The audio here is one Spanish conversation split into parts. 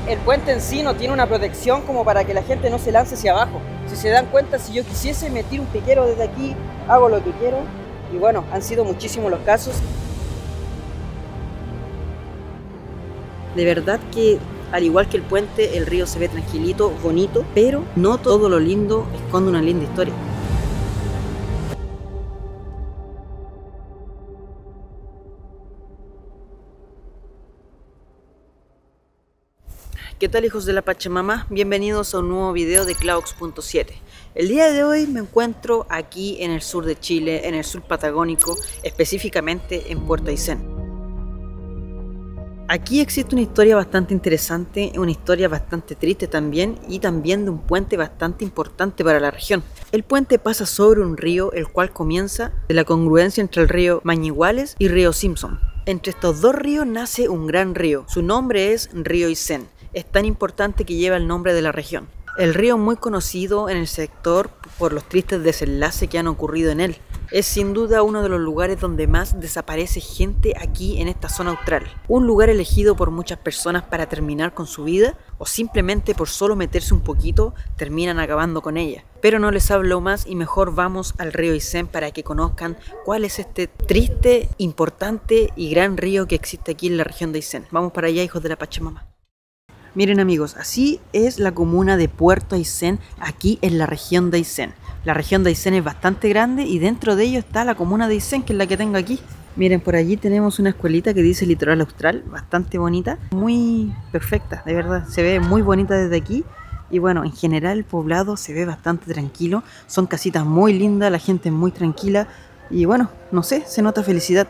el puente en sí no tiene una protección como para que la gente no se lance hacia abajo. Si se dan cuenta, si yo quisiese me tiro un piquero desde aquí, hago lo que quiero. Y bueno, han sido muchísimos los casos. De verdad que, al igual que el puente, el río se ve tranquilito, bonito, pero no todo lo lindo esconde una linda historia. ¿Qué tal, hijos de la Pachamama? Bienvenidos a un nuevo video de Claux.7. El día de hoy me encuentro aquí en el sur de Chile, en el sur patagónico, específicamente en Puerto Aysén. Aquí existe una historia bastante interesante, una historia bastante triste también, y también de un puente bastante importante para la región. El puente pasa sobre un río, el cual comienza de la congruencia entre el río Mañiguales y río Simpson. Entre estos dos ríos nace un gran río, su nombre es Río Aysén. Es tan importante que lleva el nombre de la región. El río es muy conocido en el sector por los tristes desenlaces que han ocurrido en él. Es sin duda uno de los lugares donde más desaparece gente aquí en esta zona austral. Un lugar elegido por muchas personas para terminar con su vida, o simplemente por solo meterse un poquito terminan acabando con ella. Pero no les hablo más y mejor vamos al río Aysén para que conozcan cuál es este triste, importante y gran río que existe aquí en la región de Aysén. Vamos para allá, hijos de la Pachamama. Miren, amigos, así es la comuna de Puerto Aysén, aquí en la región de Aysén. La región de Aysén es bastante grande y dentro de ello está la comuna de Aysén, que es la que tengo aquí. Miren, por allí tenemos una escuelita que dice Litoral Austral, bastante bonita, muy perfecta, de verdad, se ve muy bonita desde aquí. Y bueno, en general el poblado se ve bastante tranquilo, son casitas muy lindas, la gente es muy tranquila y bueno, no sé, se nota felicidad.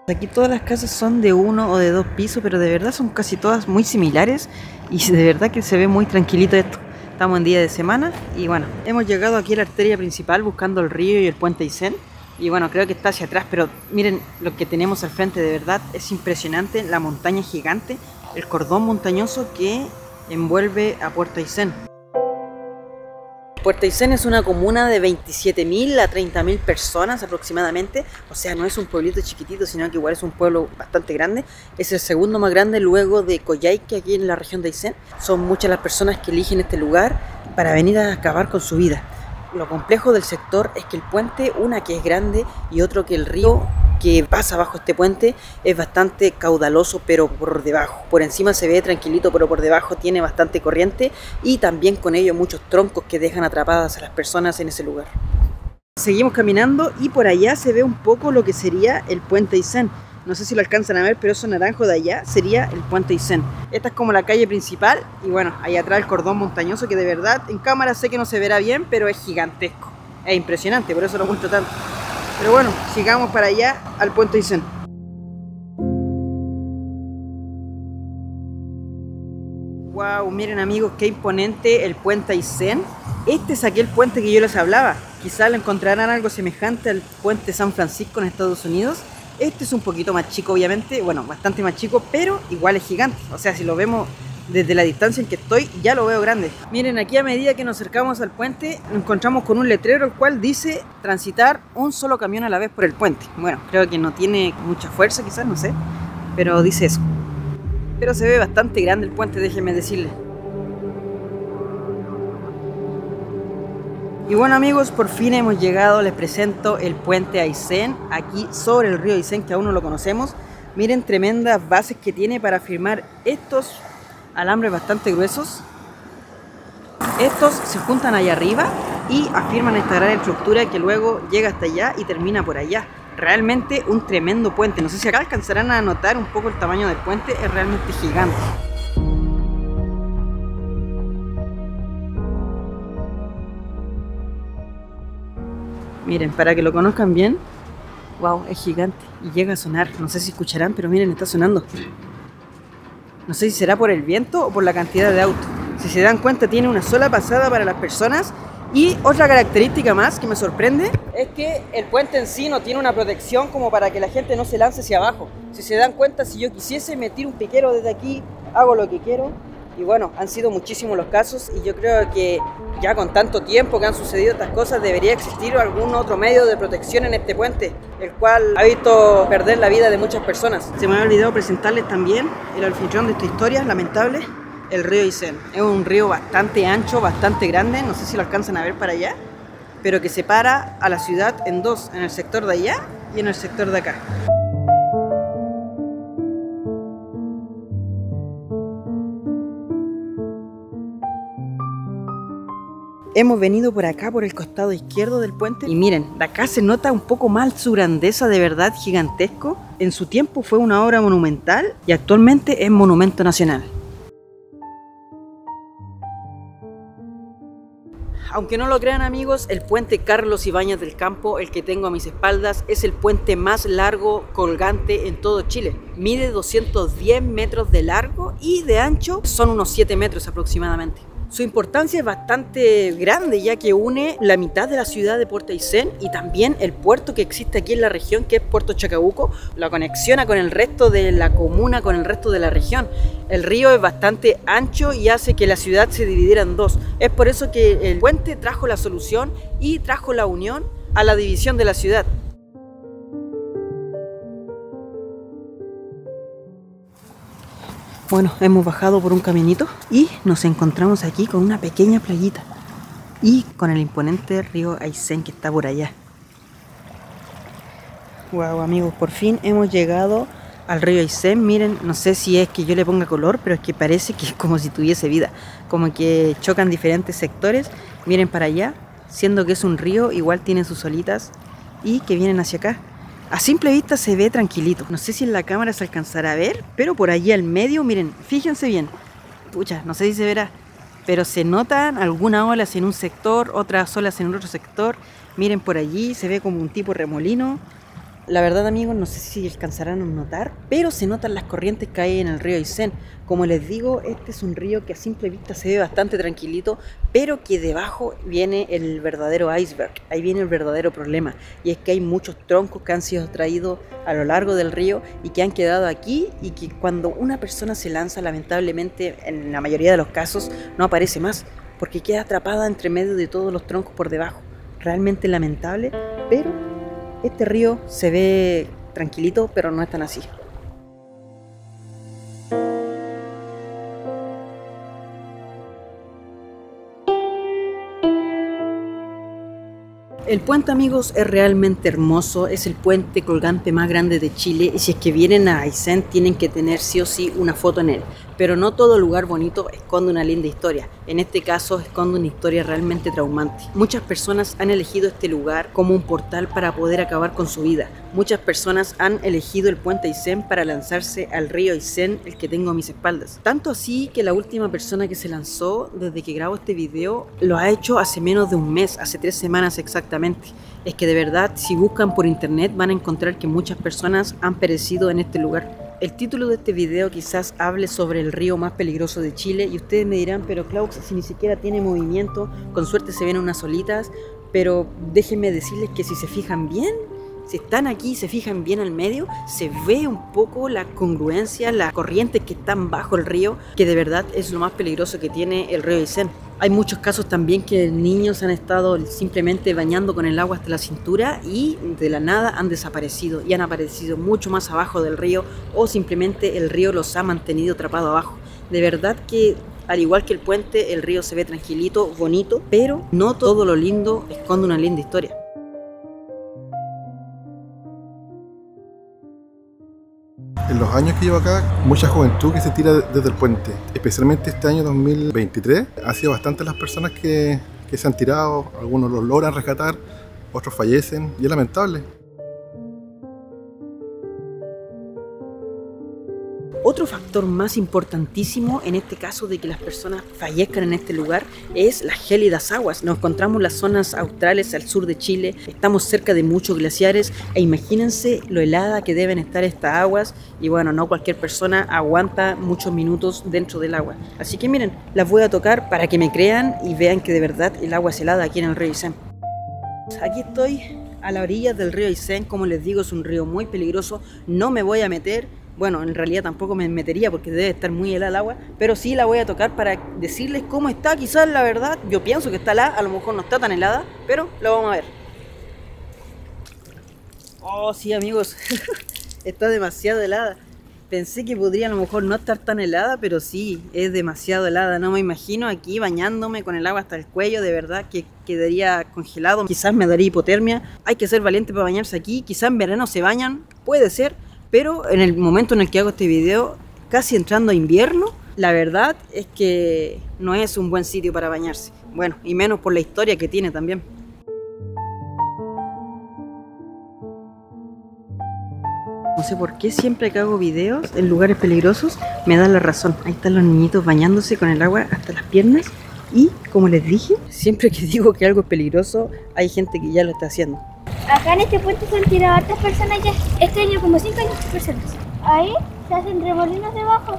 Aquí todas las casas son de 1 o de 2 pisos, pero de verdad son casi todas muy similares y de verdad que se ve muy tranquilito esto. Estamos en día de semana y bueno, hemos llegado aquí a la arteria principal buscando el río y el puente Aysén. Y bueno, creo que está hacia atrás, pero miren lo que tenemos al frente, de verdad es impresionante, la montaña gigante, el cordón montañoso que envuelve a Puerto Aysén. Puerto Aysén es una comuna de 27.000 a 30.000 personas aproximadamente, o sea, no es un pueblito chiquitito, sino que igual es un pueblo bastante grande. Es el segundo más grande luego de Coyhaique, aquí en la región de Aysén. Son muchas las personas que eligen este lugar para venir a acabar con su vida. Lo complejo del sector es que el puente, una que es grande y otro que el río que pasa bajo este puente es bastante caudaloso, pero por debajo. Por encima se ve tranquilito, pero por debajo tiene bastante corriente y también con ello muchos troncos que dejan atrapadas a las personas en ese lugar. Seguimos caminando y por allá se ve un poco lo que sería el puente Aysén. No sé si lo alcanzan a ver, pero eso naranjo de allá sería el puente Aysén. Esta es como la calle principal y bueno, ahí atrás el cordón montañoso que de verdad en cámara sé que no se verá bien, pero es gigantesco. Es impresionante, por eso lo muestro tanto. Pero bueno, sigamos para allá al puente Aysén. Wow, miren, amigos, qué imponente el puente Aysén. Este es aquel puente que yo les hablaba. Quizás lo encontrarán algo semejante al puente San Francisco en Estados Unidos. Este es un poquito más chico, obviamente, bueno, bastante más chico, pero igual es gigante. O sea, si lo vemos desde la distancia en que estoy, ya lo veo grande. Miren, aquí a medida que nos acercamos al puente, nos encontramos con un letrero el cual dice transitar un solo camión a la vez por el puente. Bueno, creo que no tiene mucha fuerza, quizás, no sé, pero dice eso. Pero se ve bastante grande el puente, déjenme decirles. Y bueno, amigos, por fin hemos llegado, les presento el puente Aysén, aquí sobre el río Aysén, que aún no lo conocemos. Miren, tremendas bases que tiene para firmar estos alambres bastante gruesos. Estos se juntan allá arriba y afirman esta gran estructura que luego llega hasta allá y termina por allá. Realmente un tremendo puente. No sé si acá alcanzarán a notar un poco el tamaño del puente, es realmente gigante. Miren, para que lo conozcan bien, wow, es gigante y llega a sonar. No sé si escucharán, pero miren, está sonando. No sé si será por el viento o por la cantidad de autos. Si se dan cuenta, tiene una sola pasada para las personas. Y otra característica más que me sorprende es que el puente en sí no tiene una protección como para que la gente no se lance hacia abajo. Si se dan cuenta, si yo quisiese me tiro un piquero desde aquí, hago lo que quiero. Y bueno, han sido muchísimos los casos y yo creo que Ya con tanto tiempo que han sucedido estas cosas, debería existir algún otro medio de protección en este puente, el cual ha visto perder la vida de muchas personas. Se me había olvidado presentarles también el anfitrión de esta historia lamentable, el río Aysén. Es un río bastante ancho, bastante grande, no sé si lo alcanzan a ver para allá, pero que separa a la ciudad en dos, en el sector de allá y en el sector de acá. Hemos venido por acá, por el costado izquierdo del puente, y miren, de acá se nota un poco más su grandeza, de verdad gigantesco. En su tiempo fue una obra monumental y actualmente es monumento nacional. Aunque no lo crean amigos, el puente Carlos Ibáñez del Campo, el que tengo a mis espaldas, es el puente más largo colgante en todo Chile. Mide 210 metros de largo y de ancho son unos 7 metros aproximadamente. Su importancia es bastante grande, ya que une la mitad de la ciudad de Puerto Aysén y también el puerto que existe aquí en la región, que es Puerto Chacabuco. La conexiona con el resto de la comuna, con el resto de la región. El río es bastante ancho y hace que la ciudad se dividiera en dos. Es por eso que el puente trajo la solución y trajo la unión a la división de la ciudad. Bueno, hemos bajado por un caminito y nos encontramos aquí con una pequeña playita y con el imponente río Aysén que está por allá. Wow, amigos, por fin hemos llegado al río Aysén. Miren, no sé si es que yo le ponga color, pero es que parece que es como si tuviese vida, como que chocan diferentes sectores. Miren para allá, siendo que es un río, igual tiene sus olitas y que vienen hacia acá. A simple vista se ve tranquilito. No sé si en la cámara se alcanzará a ver, pero por allí al medio, miren, fíjense bien. Pucha, no sé si se verá, pero se notan algunas olas en un sector, otras olas en otro sector. Miren por allí, se ve como un tipo remolino. La verdad amigos, no sé si alcanzarán a notar, pero se notan las corrientes que hay en el río Aysén. Como les digo, este es un río que a simple vista se ve bastante tranquilito, pero que debajo viene el verdadero iceberg. Ahí viene el verdadero problema, y es que hay muchos troncos que han sido traídos a lo largo del río y que han quedado aquí, y que cuando una persona se lanza, lamentablemente, en la mayoría de los casos, no aparece más, porque queda atrapada entre medio de todos los troncos por debajo. Realmente lamentable, pero este río se ve tranquilito, pero no es tan así. El puente amigos es realmente hermoso, es el puente colgante más grande de Chile y si es que vienen a Aysén tienen que tener sí o sí una foto en él. Pero no todo lugar bonito esconde una linda historia, en este caso esconde una historia realmente traumante. Muchas personas han elegido este lugar como un portal para poder acabar con su vida. Muchas personas han elegido el puente Aysén para lanzarse al río Aysén, el que tengo a mis espaldas. Tanto así que la última persona que se lanzó desde que grabo este video lo ha hecho hace menos de un mes, hace 3 semanas exactamente. Es que de verdad, si buscan por internet van a encontrar que muchas personas han perecido en este lugar. El título de este video quizás hable sobre el río más peligroso de Chile y ustedes me dirán, pero Klaus, si ni siquiera tiene movimiento, con suerte se ven unas olitas, pero déjenme decirles que si se fijan bien, si están aquí y se fijan bien al medio, se ve un poco la congruencia, las corrientes que están bajo el río, que de verdad es lo más peligroso que tiene el río Aysén. Hay muchos casos también que niños han estado simplemente bañando con el agua hasta la cintura y de la nada han desaparecido y han aparecido mucho más abajo del río o simplemente el río los ha mantenido atrapados abajo. De verdad que al igual que el puente, el río se ve tranquilito, bonito, pero no todo lo lindo esconde una linda historia. En los años que llevo acá, mucha juventud que se tira desde el puente, especialmente este año 2023, ha sido bastantes las personas que se han tirado, algunos los logran rescatar, otros fallecen y es lamentable. Otro factor más importantísimo en este caso de que las personas fallezcan en este lugar es las gélidas aguas. Nos encontramos en las zonas australes al sur de Chile, estamos cerca de muchos glaciares e imagínense lo helada que deben estar estas aguas y bueno, no cualquier persona aguanta muchos minutos dentro del agua. Así que miren, las voy a tocar para que me crean y vean que de verdad el agua es helada aquí en el río Aysén. Aquí estoy a la orilla del río Aysén, como les digo es un río muy peligroso, no me voy a meter. Bueno, en realidad tampoco me metería porque debe estar muy helada el agua, pero sí la voy a tocar para decirles cómo está. Quizás la verdad, yo pienso que está helada, a lo mejor no está tan helada, pero lo vamos a ver. Oh, sí, amigos, está demasiado helada. Pensé que podría a lo mejor no estar tan helada, pero sí, es demasiado helada. No me imagino aquí bañándome con el agua hasta el cuello, de verdad que quedaría congelado. Quizás me daría hipotermia. Hay que ser valiente para bañarse aquí. Quizás en verano se bañan, puede ser. Pero en el momento en el que hago este video, casi entrando a invierno, la verdad es que no es un buen sitio para bañarse. Bueno, y menos por la historia que tiene también. No sé por qué siempre que hago videos en lugares peligrosos me dan la razón. Ahí están los niñitos bañándose con el agua hasta las piernas. Y como les dije, siempre que digo que algo es peligroso, hay gente que ya lo está haciendo. Acá en este puente se han tirado hartas personas ya. Este año como 5 años personas. Ahí se hacen remolinos debajo.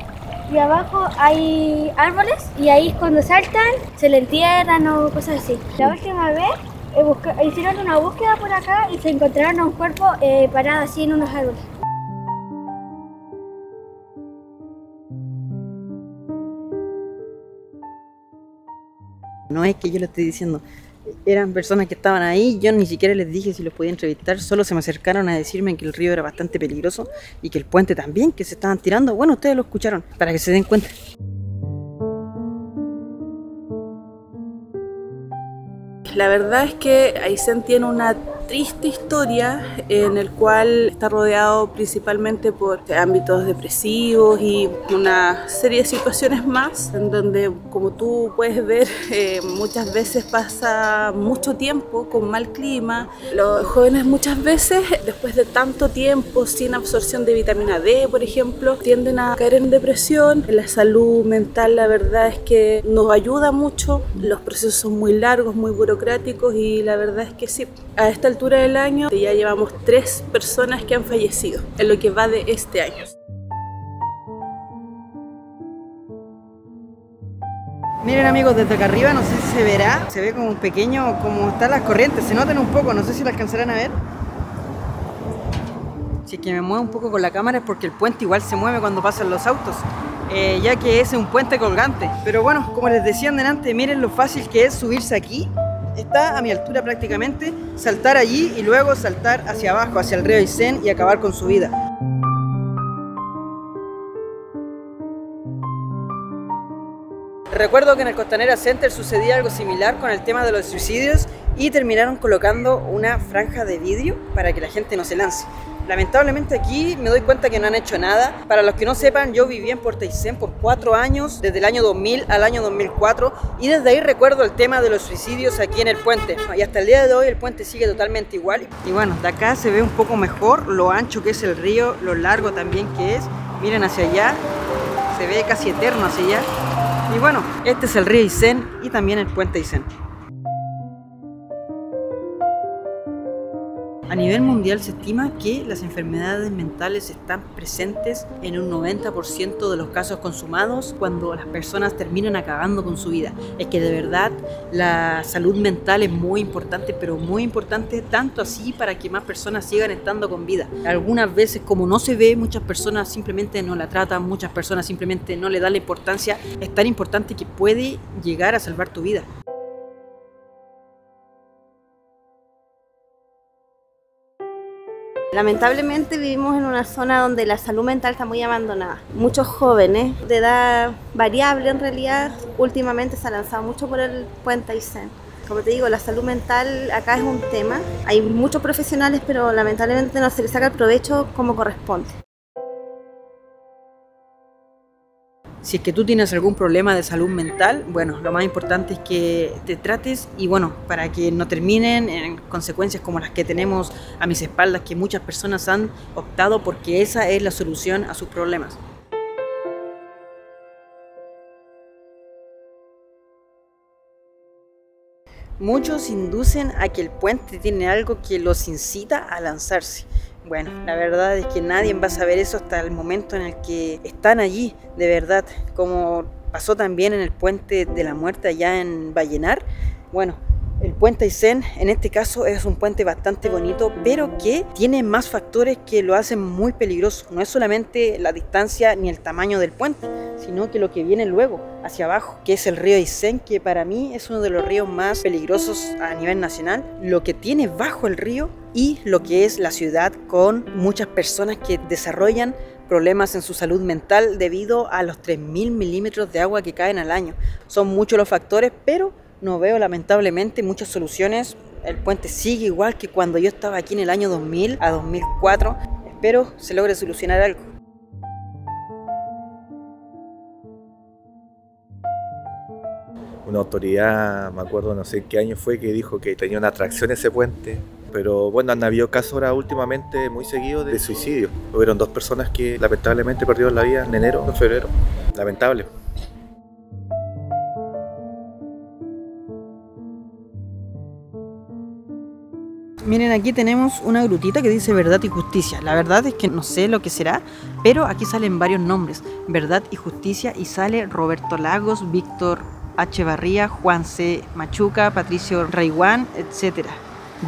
Y abajo hay árboles. Y ahí cuando saltan se le entierran o cosas así. La última vez hicieron una búsqueda por acá y se encontraron a un cuerpo parado así en unos árboles. No es que yo lo esté diciendo, eran personas que estaban ahí, yo ni siquiera les dije si los podía entrevistar, solo se me acercaron a decirme que el río era bastante peligroso y que el puente también, que se estaban tirando. Bueno, ustedes lo escucharon, para que se den cuenta. La verdad es que Aysén tiene una triste historia en el cual está rodeado principalmente por ámbitos depresivos y una serie de situaciones más en donde, como tú puedes ver, muchas veces pasa mucho tiempo con mal clima. Los jóvenes muchas veces, después de tanto tiempo sin absorción de vitamina D, por ejemplo, tienden a caer en depresión. La salud mental, la verdad es que nos ayuda mucho. Los procesos son muy largos, muy burocráticos y la verdad es que sí, a esta altura del año ya llevamos 3 personas que han fallecido en lo que va de este año. Miren amigos, desde acá arriba no sé si se verá, se ve como un pequeño, como están las corrientes, se notan un poco, no sé si lo alcanzarán a ver. Si es que me muevo un poco con la cámara es porque el puente igual se mueve cuando pasan los autos, ya que es un puente colgante. Pero bueno, como les decía antes, miren lo fácil que es subirse aquí. Está a mi altura prácticamente, saltar allí y luego saltar hacia abajo, hacia el río Aysén y acabar con su vida. Recuerdo que en el Costanera Center sucedía algo similar con el tema de los suicidios y terminaron colocando una franja de vidrio para que la gente no se lance. Lamentablemente aquí me doy cuenta que no han hecho nada. Para los que no sepan, yo viví en Puerto Aysén por 4 años, desde el año 2000 al año 2004, y desde ahí recuerdo el tema de los suicidios aquí en el puente. Y hasta el día de hoy el puente sigue totalmente igual. Y bueno, de acá se ve un poco mejor lo ancho que es el río, lo largo también que es. Miren hacia allá, se ve casi eterno hacia allá. Y bueno, este es el río Aysén y también el puente Aysén. A nivel mundial se estima que las enfermedades mentales están presentes en un 90% de los casos consumados cuando las personas terminan acabando con su vida. Es que de verdad la salud mental es muy importante, pero muy importante, tanto así para que más personas sigan estando con vida. Algunas veces, como no se ve, muchas personas simplemente no la tratan, muchas personas simplemente no le dan la importancia. Es tan importante que puede llegar a salvar tu vida. Lamentablemente vivimos en una zona donde la salud mental está muy abandonada. Muchos jóvenes de edad variable en realidad últimamente se han lanzado mucho por el puente Aysén. Como te digo, la salud mental acá es un tema. Hay muchos profesionales, pero lamentablemente no se les saca el provecho como corresponde. Si es que tú tienes algún problema de salud mental, bueno, lo más importante es que te trates y bueno, para que no terminen en consecuencias como las que tenemos a mis espaldas, que muchas personas han optado porque esa es la solución a sus problemas. Muchos inducen a que el puente tiene algo que los incita a lanzarse. Bueno, la verdad es que nadie va a saber eso hasta el momento en el que están allí, de verdad, como pasó también en el puente de la muerte allá en Vallenar. Bueno, El puente Aysén en este caso es un puente bastante bonito, pero que tiene más factores que lo hacen muy peligroso. No es solamente la distancia ni el tamaño del puente, sino que lo que viene luego, hacia abajo, que es el río Aysén, que para mí es uno de los ríos más peligrosos a nivel nacional. Lo que tiene bajo el río y lo que es la ciudad, con muchas personas que desarrollan problemas en su salud mental debido a los 3.000 milímetros de agua que caen al año. Son muchos los factores, pero no veo lamentablemente muchas soluciones. El puente sigue igual que cuando yo estaba aquí en el año 2000 a 2004. Espero se logre solucionar algo. Una autoridad, me acuerdo, no sé qué año fue, que dijo que tenía una atracción ese puente. Pero bueno, han habido casos ahora últimamente muy seguidos de suicidio. Hubieron 2 personas que lamentablemente perdieron la vida en enero, en febrero. Lamentable. Miren, aquí tenemos una grutita que dice Verdad y Justicia. La verdad es que no sé lo que será, pero aquí salen varios nombres. Verdad y Justicia, y sale Roberto Lagos, Víctor H. Barría, Juan C. Machuca, Patricio Raiguán, etc.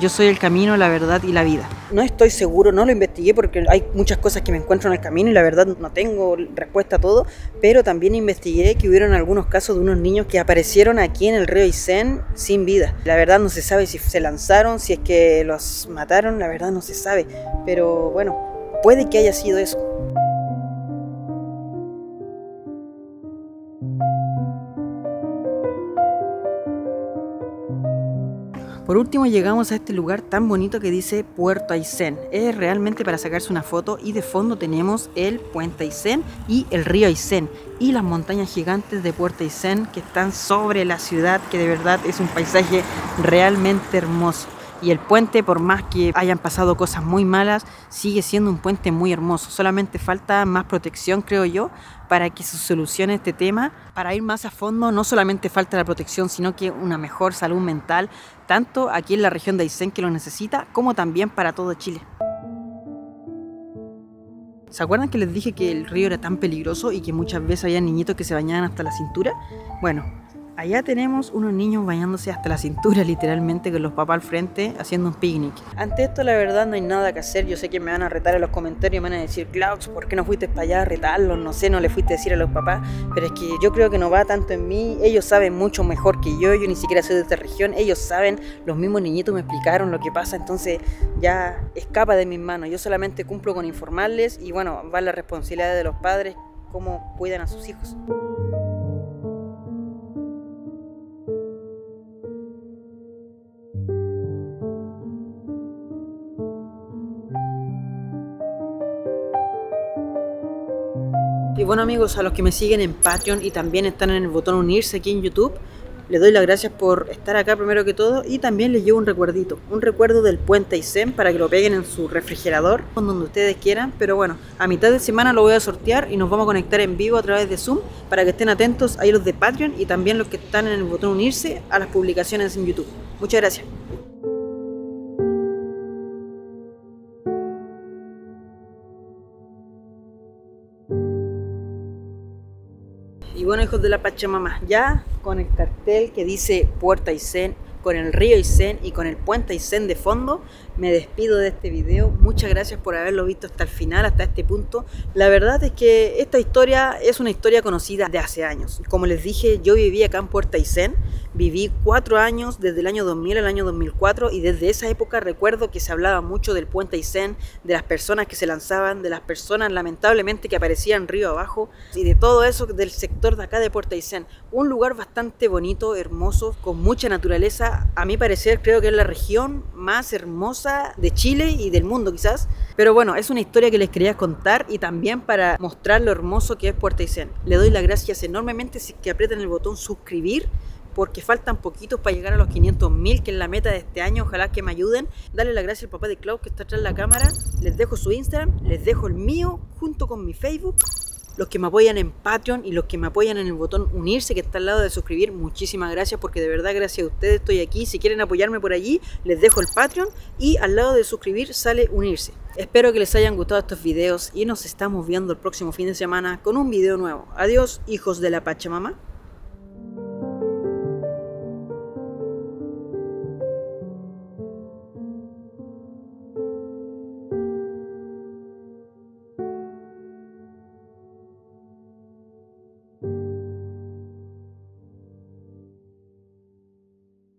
Yo soy el camino, la verdad y la vida. No estoy seguro, no lo investigué porque hay muchas cosas que me encuentro en el camino y la verdad no tengo respuesta a todo, pero también investigué que hubieron algunos casos de unos niños que aparecieron aquí en el río Aysén sin vida. La verdad no se sabe si se lanzaron, si es que los mataron, la verdad no se sabe, pero bueno, puede que haya sido eso. Por último llegamos a este lugar tan bonito que dice Puerto Aysén. Es realmente para sacarse una foto, y de fondo tenemos el puente Aysén y el río Aysén y las montañas gigantes de Puerto Aysén que están sobre la ciudad, que de verdad es un paisaje realmente hermoso. Y el puente, por más que hayan pasado cosas muy malas, sigue siendo un puente muy hermoso. Solamente falta más protección, creo yo, para que se solucione este tema. Para ir más a fondo, no solamente falta la protección, sino que una mejor salud mental, tanto aquí en la región de Aysén, que lo necesita, como también para todo Chile. ¿Se acuerdan que les dije que el río era tan peligroso y que muchas veces había niñitos que se bañaban hasta la cintura? Bueno, allá tenemos unos niños bañándose hasta la cintura, literalmente, con los papás al frente haciendo un picnic. Ante esto, la verdad, no hay nada que hacer. Yo sé que me van a retar en los comentarios y me van a decir, Klaus, ¿por qué no fuiste para allá a retarlos? No sé, no le fuiste a decir a los papás. Pero es que yo creo que no va tanto en mí. Ellos saben mucho mejor que yo ni siquiera soy de esta región. Ellos saben, los mismos niñitos me explicaron lo que pasa, entonces ya escapa de mis manos. Yo solamente cumplo con informarles y bueno, va la responsabilidad de los padres, cómo cuidan a sus hijos. Y bueno amigos, a los que me siguen en Patreon y también están en el botón unirse aquí en YouTube, les doy las gracias por estar acá primero que todo, y también les llevo un recuerdito, un recuerdo del puente Aysén para que lo peguen en su refrigerador, donde ustedes quieran. Pero bueno, a mitad de semana lo voy a sortear y nos vamos a conectar en vivo a través de Zoom, para que estén atentos ahí los de Patreon y también los que están en el botón unirse a las publicaciones en YouTube. Muchas gracias. Y bueno, hijos de la Pachamama, ya con el cartel que dice Puerto Aysén, con el río Aysén y con el puente Aysén de fondo, me despido de este video. Muchas gracias por haberlo visto hasta el final, hasta este punto. La verdad es que esta historia es una historia conocida de hace años. Como les dije, yo viví acá en Puerto Aysén, viví 4 años, desde el año 2000 al año 2004, y desde esa época recuerdo que se hablaba mucho del puente Aysén, de las personas que se lanzaban, de las personas lamentablemente que aparecían río abajo, y de todo eso del sector de acá de Puerto Aysén. Un lugar bastante bonito, hermoso, con mucha naturaleza. A mi parecer creo que es la región más hermosa de Chile y del mundo quizás, pero bueno, es una historia que les quería contar y también para mostrar lo hermoso que es Puerto Aysén. Le doy las gracias enormemente si es que aprietan el botón suscribir, porque faltan poquitos para llegar a los 500.000, que es la meta de este año. Ojalá que me ayuden. Dale las gracias al papá de Klaus que está atrás de la cámara. Les dejo su Instagram, les dejo el mío junto con mi Facebook. Los que me apoyan en Patreon y los que me apoyan en el botón unirse que está al lado de suscribir, muchísimas gracias, porque de verdad gracias a ustedes estoy aquí. Si quieren apoyarme por allí, les dejo el Patreon y al lado de suscribir sale unirse. Espero que les hayan gustado estos videos y nos estamos viendo el próximo fin de semana con un video nuevo. Adiós, hijos de la Pachamama.